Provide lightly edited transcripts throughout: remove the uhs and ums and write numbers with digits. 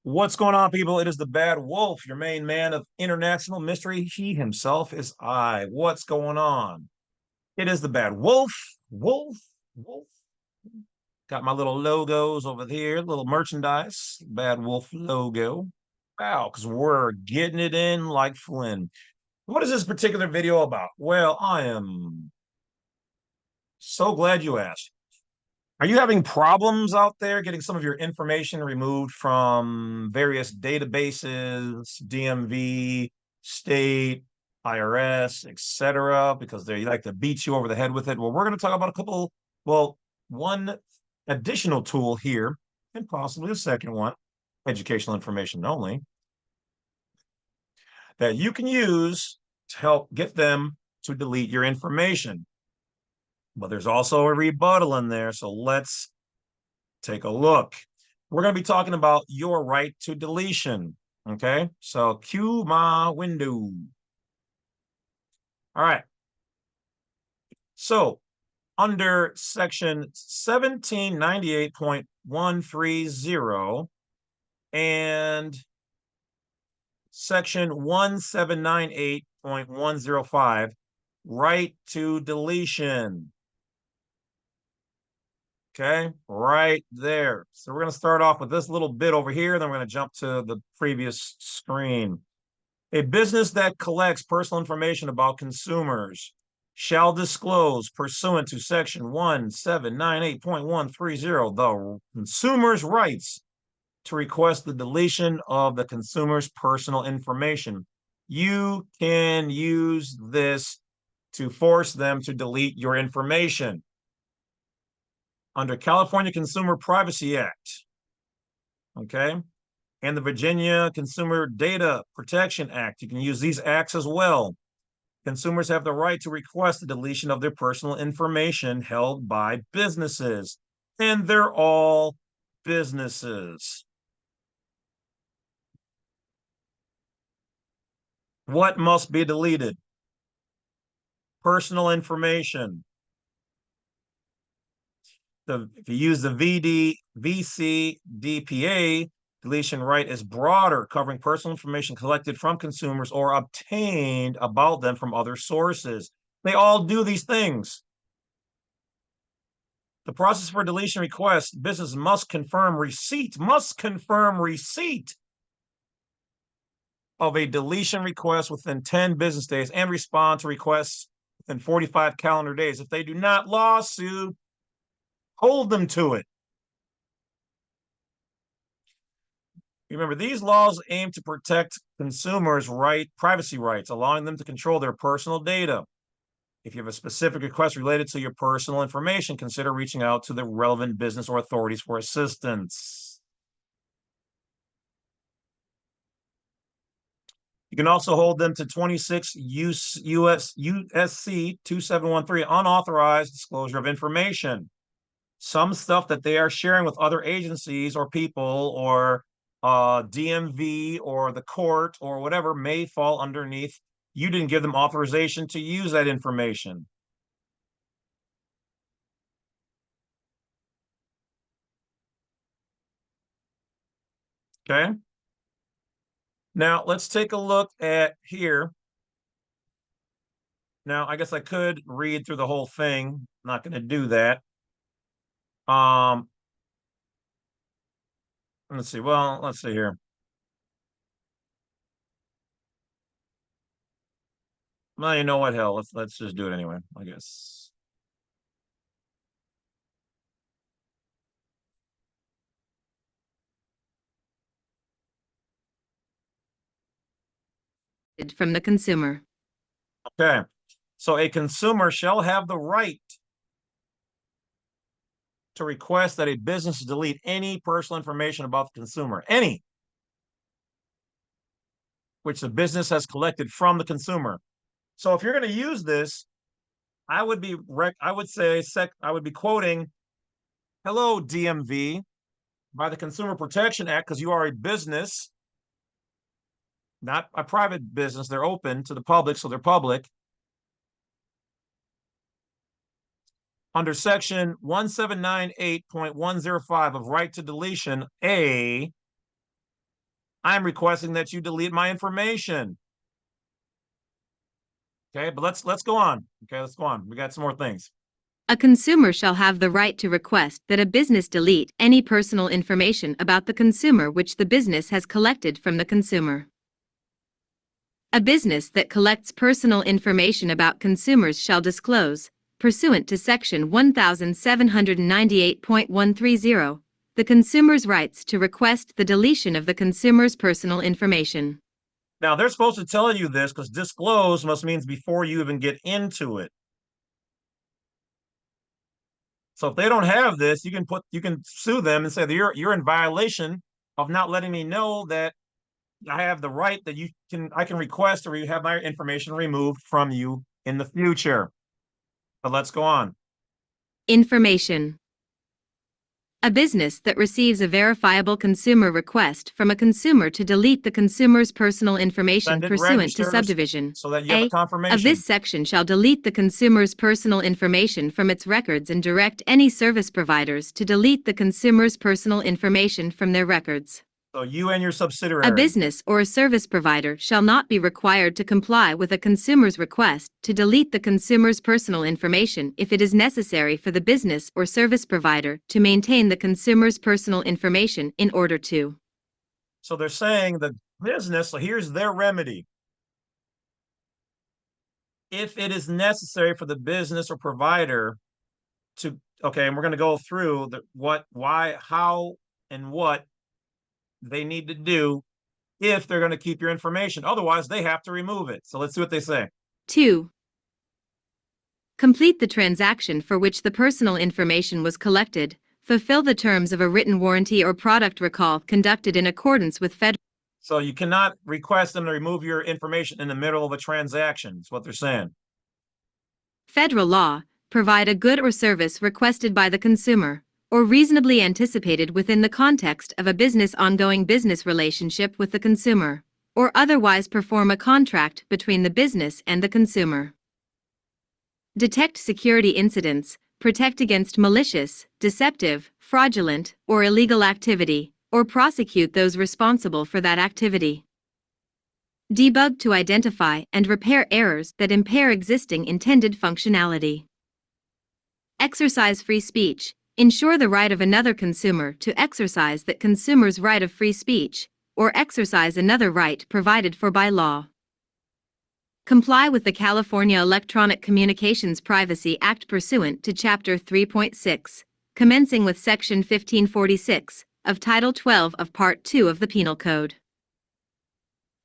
What's going on, people? It is the Badwolf, your main man of international mystery. He himself is I. What's going on? It is the Badwolf. Wolf, Wolf. Got my little logos over here, little merchandise, Badwolf logo. Wow, because we're getting it in like Flynn. What is this particular video about? Well, I am so glad you asked. Are you having problems out there getting some of your information removed from various databases, DMV, state, IRS, etc., because they like to beat you over the head with it? Well, we're going to talk about one additional tool here, and possibly a second one, educational information only, that you can use to help get them to delete your information. But there's also a rebuttal in there, so let's take a look. We're going to be talking about your right to deletion. Okay, so cue my window. All right. So under section 1798.130 and section 1798.105, right to deletion. Okay, right there. So we're going to start off with this little bit over here, then we're going to jump to the previous screen. A business that collects personal information about consumers shall disclose, pursuant to section 1798.130, the consumer's rights to request the deletion of the consumer's personal information. You can use this to force them to delete your information. Under California Consumer Privacy Act, okay, and the Virginia Consumer Data Protection Act. You can use these acts as well. Consumers have the right to request the deletion of their personal information held by businesses, and they're all businesses. What must be deleted? Personal information. If you use the VCDPA, deletion right is broader, covering personal information collected from consumers or obtained about them from other sources. They all do these things. The process for deletion request, business must confirm receipt of a deletion request within 10 business days and respond to requests within 45 calendar days. If they do not, lawsuit, hold them to it. Remember, these laws aim to protect consumers' privacy rights, allowing them to control their personal data. If you have a specific request related to your personal information, consider reaching out to the relevant business or authorities for assistance. You can also hold them to 26 U.S.C. 2713, unauthorized disclosure of information. Some stuff that they are sharing with other agencies or people or DMV or the court or whatever may fall underneath. You didn't give them authorization to use that information. Okay. Now let's take a look at here. Now, I guess I could read through the whole thing. I'm not going to do that. Let's see. Well, let's see here. Well, you know what? Hell, let's just do it anyway, I guess. From the consumer. Okay. So a consumer shall have the right to request that a business delete any personal information about the consumer, any, which the business has collected from the consumer. So if you're going to use this, I would be quoting, "Hello, DMV, by the Consumer Protection Act, because you are a business, not a private business. They're open to the public, so they're public. Under section 1798.105 of right to deletion, A, I'm requesting that you delete my information. Okay, but let's go on. Okay, let's go on. We got some more things. A consumer shall have the right to request that a business delete any personal information about the consumer which the business has collected from the consumer. A business that collects personal information about consumers shall disclose, pursuant to section 1798.130, the consumer's rights to request the deletion of the consumer's personal information. Now, they're supposed to tell you this because disclose must means before you even get into it. So if they don't have this, you can sue them and say that you're in violation of not letting me know that I have the right that I can request or you have my information removed from you in the future. But let's go on. Information. A business that receives a verifiable consumer request from a consumer to delete the consumer's personal information Send it, pursuant to registers, subdivision so that you have a A confirmation of this section shall delete the consumer's personal information from its records and direct any service providers to delete the consumer's personal information from their records. So you and your subsidiary. A business or a service provider shall not be required to comply with a consumer's request to delete the consumer's personal information if it is necessary for the business or service provider to maintain the consumer's personal information in order to. So they're saying the business, so here's their remedy. If it is necessary for the business or provider to, okay, and we're going to go through what, why, how, and what they need to do if they're going to keep your information. Otherwise, they have to remove it. So let's see what they say. 2. Complete the transaction for which the personal information was collected. Fulfill the terms of a written warranty or product recall conducted in accordance with federal. So you cannot request them to remove your information in the middle of a transaction. That's what they're saying. Federal law. Provide a good or service requested by the consumer, or reasonably anticipated within the context of a business ongoing business relationship with the consumer, or otherwise perform a contract between the business and the consumer. Detect security incidents, protect against malicious, deceptive, fraudulent, or illegal activity, or prosecute those responsible for that activity. Debug to identify and repair errors that impair existing intended functionality. Exercise free speech. Ensure the right of another consumer to exercise that consumer's right of free speech, or exercise another right provided for by law. Comply with the California Electronic Communications Privacy Act pursuant to Chapter 3.6, commencing with Section 1546 of Title 12 of Part 2 of the Penal Code.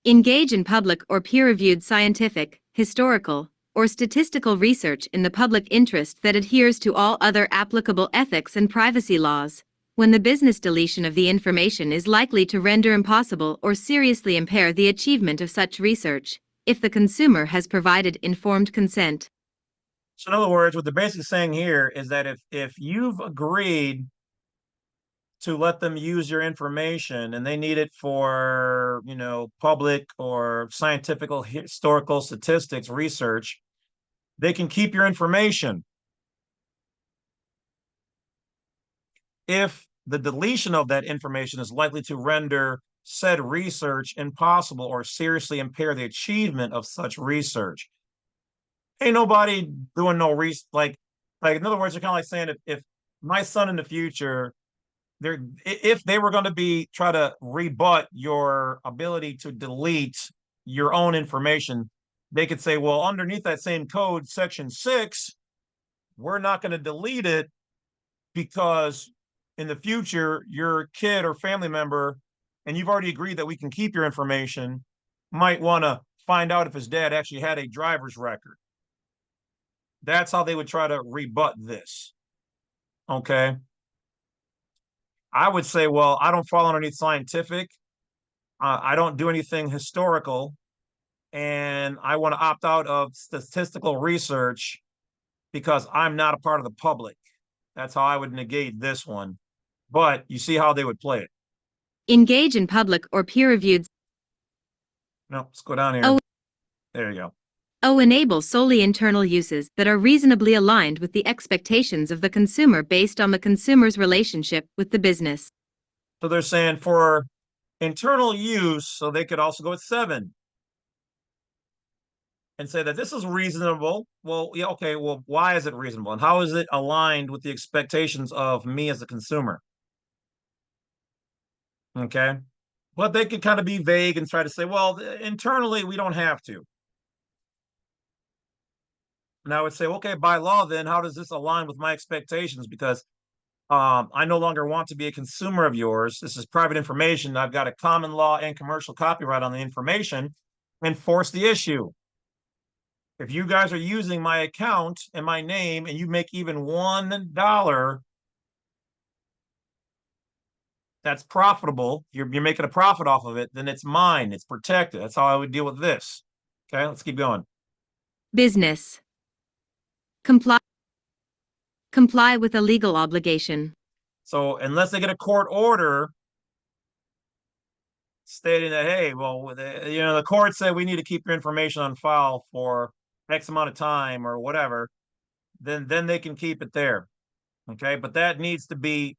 Engage in public or peer-reviewed scientific, historical, or statistical research in the public interest that adheres to all other applicable ethics and privacy laws, when the business deletion of the information is likely to render impossible or seriously impair the achievement of such research, if the consumer has provided informed consent. So in other words, what they're basically saying here is that if you've agreed to let them use your information and they need it for, public or scientific, historical statistics research, they can keep your information. If the deletion of that information is likely to render said research impossible or seriously impair the achievement of such research. Ain't nobody doing no research. Like in other words, they're kind of like saying if my son in the future, if they were going to try to rebut your ability to delete your own information, they could say, well, underneath that same code, section 6, we're not going to delete it because in the future, your kid or family member, and you've already agreed that we can keep your information, might want to find out if his dad actually had a driver's record. That's how they would try to rebut this. Okay. I would say, well, I don't fall underneath scientific. I don't do anything historical. And I want to opt out of statistical research because I'm not a part of the public. That's how I would negate this one. But you see how they would play it. Engage in public or peer-reviewed. No, let's go down here. Oh. There you go. Enable solely internal uses that are reasonably aligned with the expectations of the consumer based on the consumer's relationship with the business. So they're saying for internal use, so they could also go with 7 and say that this is reasonable. Well, yeah, okay, well, why is it reasonable? And how is it aligned with the expectations of me as a consumer? Okay. But they could kind of be vague and try to say, well, internally, we don't have to. And I would say, okay, by law, then how does this align with my expectations? Because I no longer want to be a consumer of yours. This is private information. I've got a common law and commercial copyright on the information. Enforce the issue. If you guys are using my account and my name and you make even $1, that's profitable. You're making a profit off of it, then it's mine. It's protected. That's how I would deal with this. Okay, let's keep going. Business. Comply with a legal obligation. So unless they get a court order stating that, hey, well, the court said we need to keep your information on file for X amount of time or whatever, then they can keep it there. Okay, but that needs to be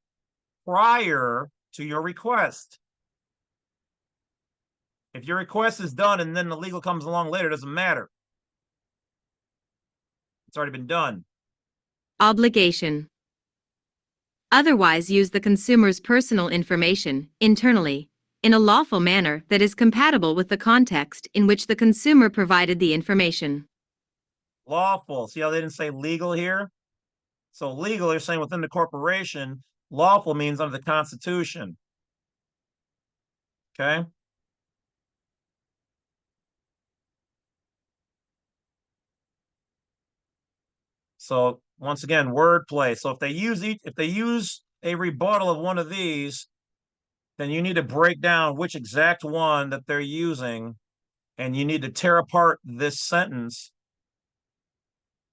prior to your request. If your request is done and then the legal comes along later, it doesn't matter. It's already been done. Obligation. Otherwise use the consumer's personal information, internally, in a lawful manner that is compatible with the context in which the consumer provided the information. Lawful. See how they didn't say legal here? So legal, they're saying within the corporation. Lawful means under the Constitution. Okay. So once again, wordplay. So if they use a rebuttal of one of these, then you need to break down which exact one that they're using, and you need to tear apart this sentence.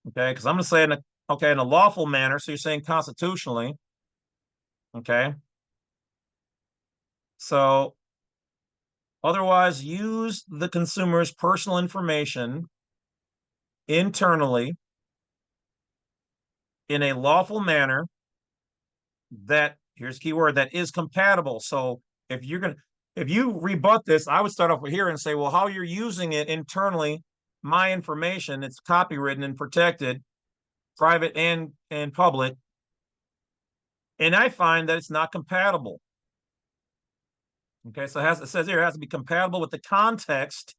Okay, because I'm going to say in a lawful manner. So you're saying constitutionally. Okay. So otherwise, use the consumer's personal information internally in a lawful manner that, here's key word, that is compatible. So if you rebut this, I would start off with here and say, well, how you're using it internally, my information, it's copywritten and protected, private and public, and I find that it's not compatible. Okay, so it says here it has to be compatible with the context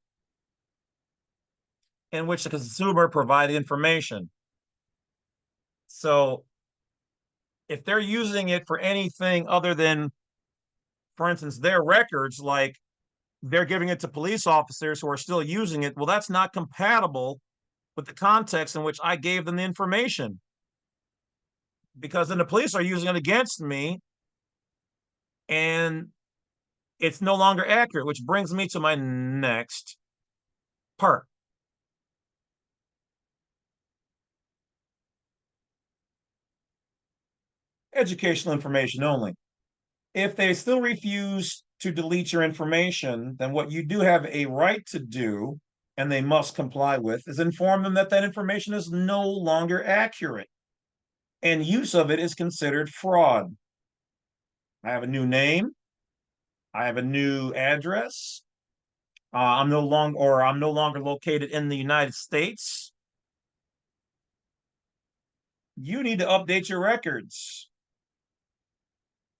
in which the consumer provided information. So if they're using it for anything other than, for instance, their records, like they're giving it to police officers who are still using it, well, that's not compatible with the context in which I gave them the information. Because then the police are using it against me and it's no longer accurate, which brings me to my next part. Educational information only. If they still refuse to delete your information, then what you do have a right to do, and they must comply with, is inform them that that information is no longer accurate and use of it is considered fraud. I have a new name. I have a new address. I'm no longer located in the United States. You need to update your records.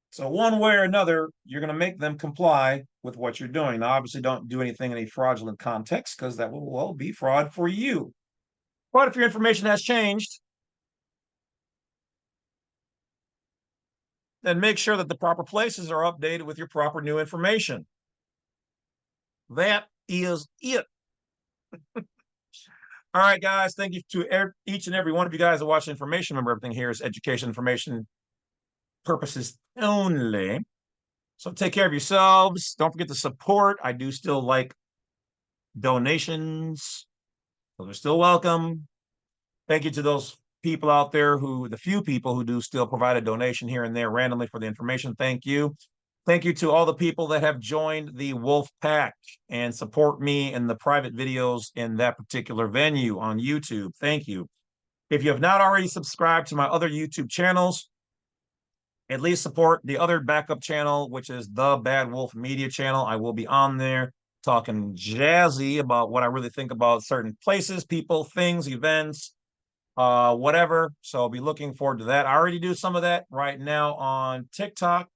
So one way or another, you're going to make them comply with what you're doing. Now, obviously, don't do anything in a fraudulent context because that will, well, be fraud for you. But if your information has changed, then make sure that the proper places are updated with your proper new information. That is it. All right, guys. Thank you to each and every one of you guys that watch information. Remember, everything here is education information purposes only. So take care of yourselves. Don't forget to support. I do still like donations. Those are still welcome. Thank you to those people out there the few people who do still provide a donation here and there randomly for the information. Thank you. Thank you to all the people that have joined the Wolf Pack and support me in the private videos in that particular venue on YouTube. Thank you. If you have not already subscribed to my other YouTube channels, at least support the other backup channel, which is the Badwolf Media channel. I will be on there talking jazzy about what I really think about certain places, people, things, events, whatever. So I'll be looking forward to that. I already do some of that right now on TikTok.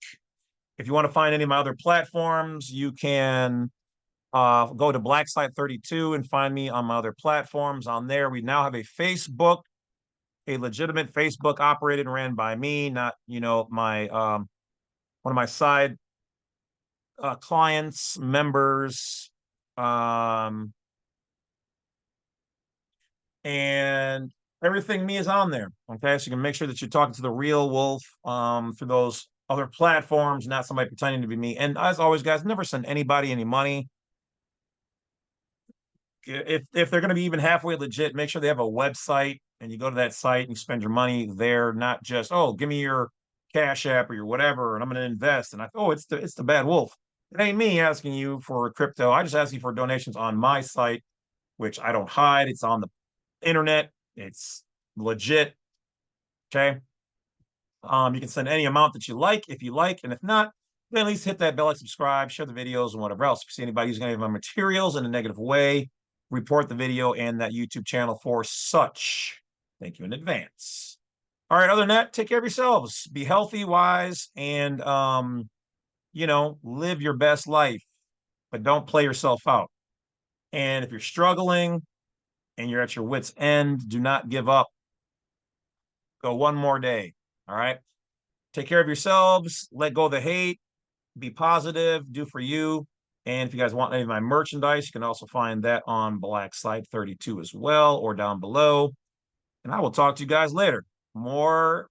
If you want to find any of my other platforms, you can go to Blacksite32 and find me on my other platforms. On there, we now have a Facebook, a legitimate Facebook operated and ran by me, not, my one of my side clients, members, and everything me is on there. Okay, so you can make sure that you're talking to the real Wolf through those other platforms, not somebody pretending to be me. And as always, guys, never send anybody any money. If they're going to be even halfway legit, make sure they have a website and you go to that site and you spend your money there, not just, oh, give me your Cash App or your whatever, and I'm going to invest. And it's the Badwolf. It ain't me asking you for crypto. I just ask you for donations on my site, which I don't hide. It's on the internet. It's legit. Okay. You can send any amount that you like, if you like, and if not, then at least hit that bell, like, subscribe, share the videos, and whatever else. If you see anybody using any of my materials in a negative way, report the video and that YouTube channel for such. Thank you in advance. All right, other than that, take care of yourselves. Be healthy, wise, and live your best life, but don't play yourself out. And if you're struggling and you're at your wit's end, do not give up. Go one more day. All right. Take care of yourselves. Let go of the hate. Be positive. Do for you. And if you guys want any of my merchandise, you can also find that on Blacksite32 as well, or down below. And I will talk to you guys later. More